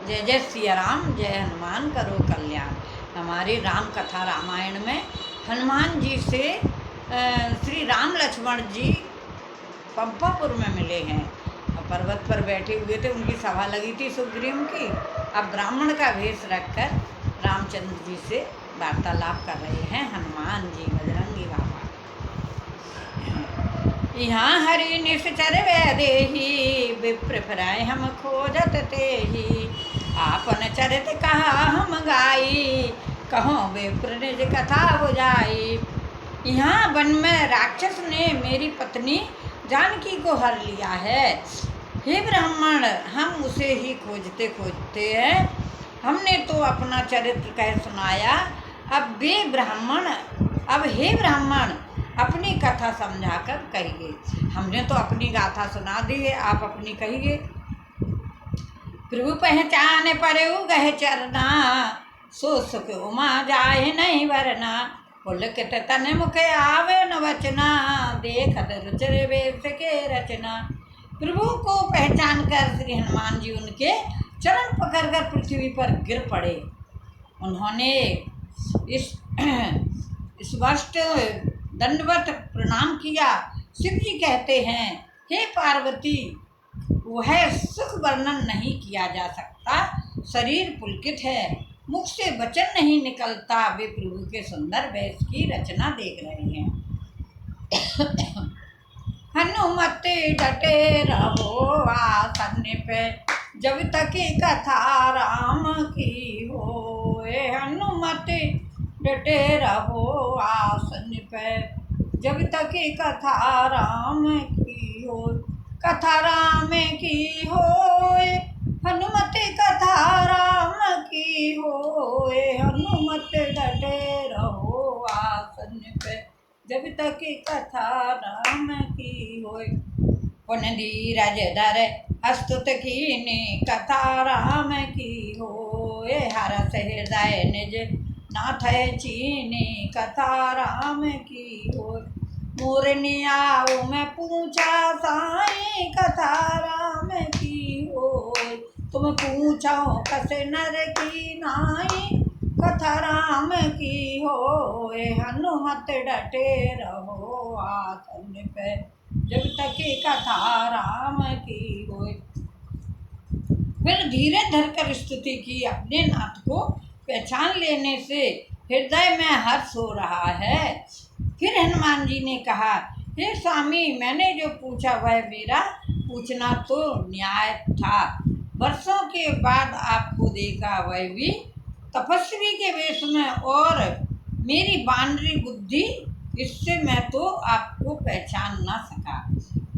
जय जय सिया राम, जय हनुमान करो कल्याण। हमारी राम कथा रामायण में हनुमान जी से श्री राम लक्ष्मण जी पंपापुर में मिले हैं और पर्वत पर बैठे हुए थे। उनकी सभा लगी थी सुग्रीव की। अब ब्राह्मण का वेश रखकर रामचंद्र जी से वार्तालाप कर रहे हैं हनुमान जी, बजरंगी बाबा। यहाँ हरि निश्चर वैदेही, विप्र फिराए हम खोजत तेही। आपन चरित कहा हम गाई, कहो विप्र निज कथा बुझाई। यहाँ वन में राक्षस ने मेरी पत्नी जानकी को हर लिया है। हे ब्राह्मण, हम उसे ही खोजते खोजते हैं। हमने तो अपना चरित्र कह सुनाया। अब हे ब्राह्मण अपनी कथा समझाकर कहिए। हमने तो अपनी गाथा सुना दी है, आप अपनी कहिए। प्रभु पहचान परऊ गह चरना, सो सुख उमा जाए नहीं वरना। पुलकित तन मुख आवे न वचना, देखत रुचि वेश के रचना। प्रभु को पहचान कर श्री हनुमान जी उनके चरण पकड़कर पृथ्वी पर गिर पड़े। उन्होंने इस वस्त दंडवत प्रणाम किया। शिव जी कहते हैं, हे पार्वती, वह सुख वर्णन नहीं किया जा सकता। शरीर पुलकित है, मुख से वचन नहीं निकलता। वे प्रभु के सुंदर वेश की रचना देख रहे हैं। हनुमत डटे रहो आसन पे, जब तक कथा राम की होए। हनुमत डटे रहो आसन पे, जब तक कथा राम की हो। कथा राम की होए, हनुमत कथा राम की होए। हनुमत डटे रहो आसन पे, जब तक कथा राम की होए। पुन धीरज धर अस्तुत कीनी, कथा राम की होए। हरस हृदय निज नाथ चीनी, कथा राम की होए। मोरनी आओ मैं पूछा साई, कथा राम की होए। तुम पूछो कस नर की नाई, कथा राम की होए। हनुमत डटे रहो आसन पे, जब तक कथा राम की होए। फिर धीरे धरकर स्तुति की। अपने नाथ को पहचान लेने से हृदय में हर्ष हो रहा है। फिर हनुमान जी ने कहा, हे स्वामी, मैंने जो पूछा वह मेरा पूछना तो न्याय था। वर्षों के बाद आपको देखा, वह भी तपस्वी के वेश में, और मेरी बानरी बुद्धि, इससे मैं तो आपको पहचान ना सका।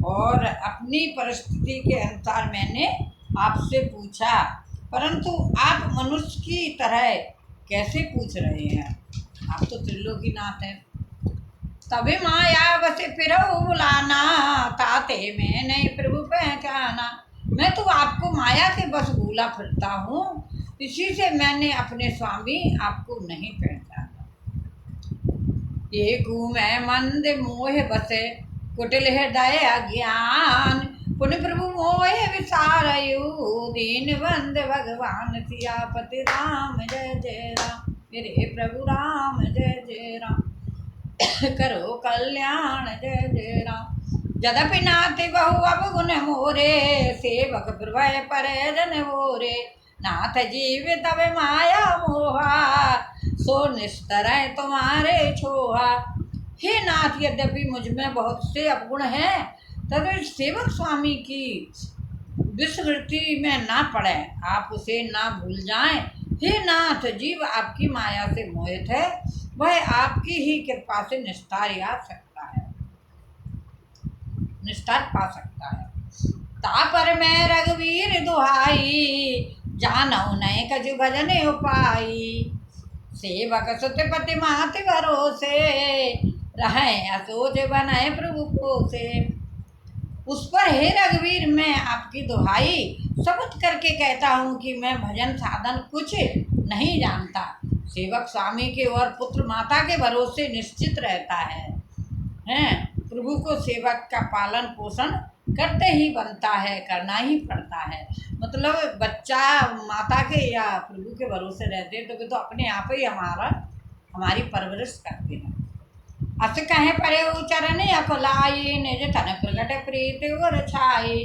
और अपनी परिस्थिति के अनुसार मैंने आपसे पूछा, परंतु आप मनुष्य की तरह कैसे पूछ रहे हैं? आप तो त्रिलोकीनाथ हैं। तभी माया बस फिर बुलाना, ताते मैंने प्रभु पहचाना। मैं तो आपको माया के बस भूला फिरता हूँ, इसी से मैंने अपने स्वामी आपको नहीं पहचाना। एक मैं मंद मोह बसे, कुटिल हृदय अज्ञान। पुन प्रभु मोह विसारयु, दीन बंद भगवान। सियापति राम जय जय राम, मेरे प्रभु राम जय जय राम। करो कल्याण जय जय राम। यद्यपि नाथ बहु अब गुण मोरे, सेवक प्रभय पर जन मोरे। नाथ जीव तब माया मोहा, सो निस्तरय तुम्हारे छोहा। हे नाथ, यद्यपि मुझ में बहुत से अवगुण हैं, तब सेवक स्वामी की विस्मृति में ना पड़े, आप उसे ना भूल जाएं। हे नाथ, जीव आपकी माया से मोहित है, वह आपकी ही कृपा से निस्तार पा सकता है। तापर मैं रघुवीर दुहाई, जानऊ नय कछु भजन उपाई। सेवक सुतपति मात भरोसे, रहे असोच बनाए प्रभु पोसे। उस पर हे रघुवीर, मैं आपकी दुहाई शपथ करके कहता हूँ कि मैं भजन साधन कुछ नहीं जानता। सेवक स्वामी के और पुत्र माता के भरोसे निश्चित रहता है। प्रभु को सेवक का पालन पोषण करते ही बनता है, करना ही पड़ता है। मतलब बच्चा माता के या प्रभु के भरोसे रहते तो वे तो अपने आप ही हमारी परवरिश करते हैं। अस कहे परे चरण अकुलाए, निज तन प्रगट प्रीत और छाए,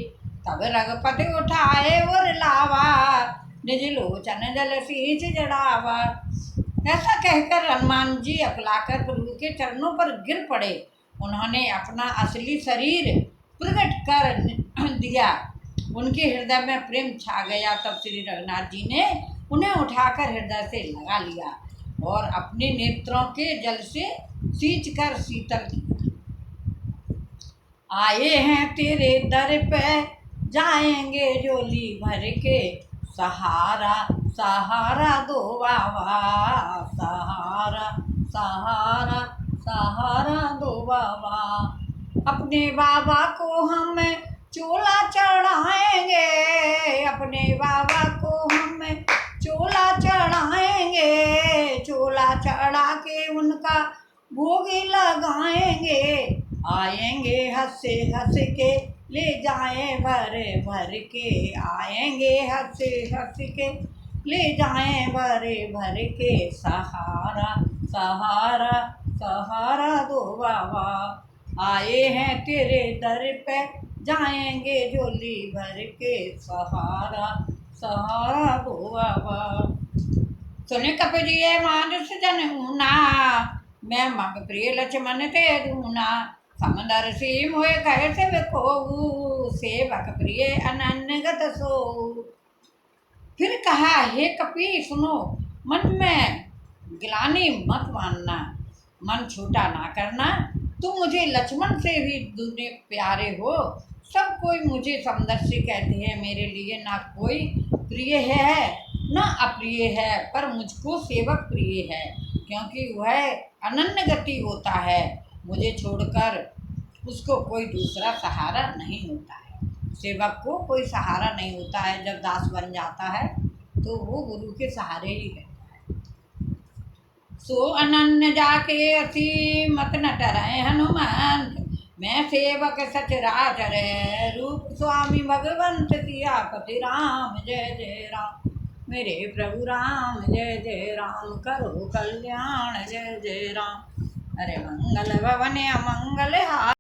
तब रघुपति उठाए और लावा, निज लोचन जल सींच जड़ावा। ऐसा कहकर हनुमान जी अकुलाकर प्रभु के चरणों पर गिर पड़े। उन्होंने अपना असली शरीर प्रकट कर दिया। उनके हृदय में प्रेम छा गया। तब श्री रघुनाथ जी ने उन्हें उठाकर हृदय से लगा लिया और अपने नेत्रों के जल से सींच कर शीतल किया। आए हैं तेरे दर पे, जाएंगे झोली भर के, सहारा सहारा दो बाबा, सहारा सहारा सहारा दो बाबा। अपने बाबा को हम चोला चढ़ाएंगे, अपने बाबा को हम चोला चढ़ाएंगे, चोला चढ़ा के उनका भोग लगाएंगे। आएंगे हंस हंस के, ले जाएं भर भर के, आएंगे हंस हंस के, ले जाएं भर भर के, सहारा सहारा सहारा दो बाबा। आए हैं तेरे दर पे, जाएंगे झोली भर के, सहारा सहारा दो बाबा। सुने कपिजिए मानस जन ऊना, मैं मग प्रिय लक्ष्मण ते दूना, समदर सीम हुए कैसे बिकोऊ, सेवक प्रिय अनन्यगत सोऊ। फिर कहा, हे कपि सुनो, मन में गिलानी मत मानना, मन छोटा ना करना। तुम मुझे लक्ष्मण से भी दूने प्यारे हो। सब कोई मुझे समदर्शी कहते हैं, मेरे लिए ना कोई प्रिय है ना अप्रिय है, पर मुझको सेवक प्रिय है, क्योंकि वह अनन्य गति होता है। मुझे छोड़कर उसको कोई दूसरा सहारा नहीं होता है। सेवक को कोई सहारा नहीं होता है। जब दास बन जाता है तो वो गुरु के सहारे ही रहता है। सो अनन्य जाके अति मत न डरे हनुमान, मैं सेवक सचराचर है, रूप स्वामी भगवंत सियापति राम। जय जय राम मेरे प्रभु राम, जय जय राम करो कल्याण, जय जय राम। अरे मंगल भवन अमंगल हार।